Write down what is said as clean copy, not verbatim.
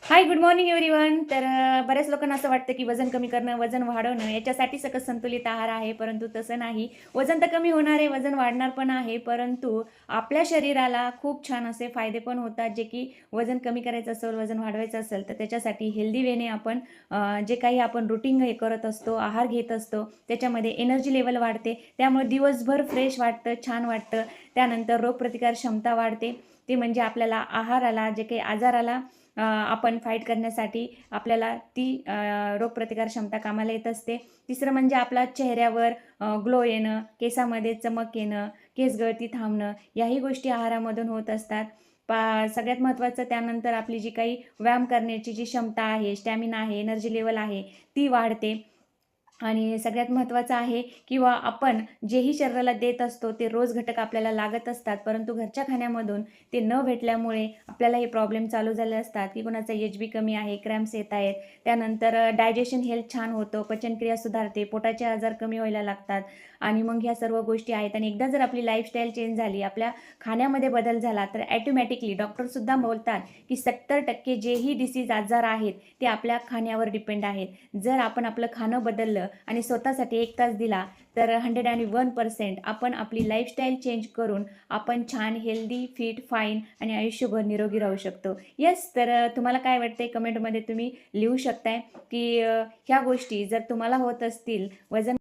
हाय, good morning everyone. तर बऱ्याच लोकांना असं वाटतं की वजन कमी करणं, वजन वाढवणं याच्यासाठी सकस संतुलित आहार आहे, परंतु तसं नाही. वजन तर कमी होणार आहे, वजन वाढणार पण आहे, परंतु आपल्या शरीराला खूप छान असे फायदे पण होतात, जे की वजन कमी करायचं असेल, वजन वाढवायचं असेल, तर त्याच्यासाठी हेल्दी वेने आपण जे काही आपण रुटीन हे करत असतो, आहार घेत असतो, त्याच्यामध्ये एनर्जी लेवल वाढते. त्यामुळे दिवसभर फ्रेश वाटतं, छान वाटतं. त्यानंतर रोगप्रतिकार क्षमता वाढते. ते म्हणजे आपल्याला आहाराला, जे काही आजाराला आपण फाईट करण्यासाठी आपल्याला ती रोगप्रतिकार क्षमता कामाला येत असते. तिसरं म्हणजे आपला चेहऱ्यावर ग्लो येणं, केसामध्ये चमक येणं, केस गळती थांबणं, याही गोष्टी आहारामधून होत असतात. सगळ्यात महत्त्वाचं त्यानंतर आपली जी काही व्यायाम करण्याची जी क्षमता आहे, स्टॅमिना आहे, एनर्जी लेवल आहे, ती वाढते. आणि सगळ्यात महत्त्वाचं आहे किंवा आपण जेही शरीराला देत असतो ते रोज घटक आपल्याला लागत असतात, परंतु घरच्या खाण्यामधून ते न भेटल्यामुळे आपल्याला हे प्रॉब्लेम चालू झाले असतात की कोणाचा एच-बी कमी आहे, क्रॅम्प्स येत आहेत. त्यानंतर डायजेशन हेल्थ छान होतं, पचनक्रिया सुधारते, पोटाचे आजार कमी व्हायला लागतात. आणि मग ह्या सर्व गोष्टी आहेत. आणि एकदा जर आपली लाईफस्टाईल चेंज झाली, आपल्या खाण्यामध्ये बदल झाला, तर ॲटोमॅटिकली डॉक्टरसुद्धा बोलतात की 70% जेही डिसीज आजार आहेत ते आपल्या खाण्यावर डिपेंड आहेत. जर आपण आपलं खाणं बदललं आणि स्वतःसाठी 1 तास दिला, तर 101% आपण आपली लाईफस्टाईल चेंज करून आपण छान हेल्दी, फिट, फाईन आणि आयुष्यभर निरोगी राहू शकतो. येस, तर तुम्हाला काय वाटतंय कमेंटमध्ये तुम्ही लिहू शकताय की ह्या गोष्टी जर तुम्हाला होत असतील, वजन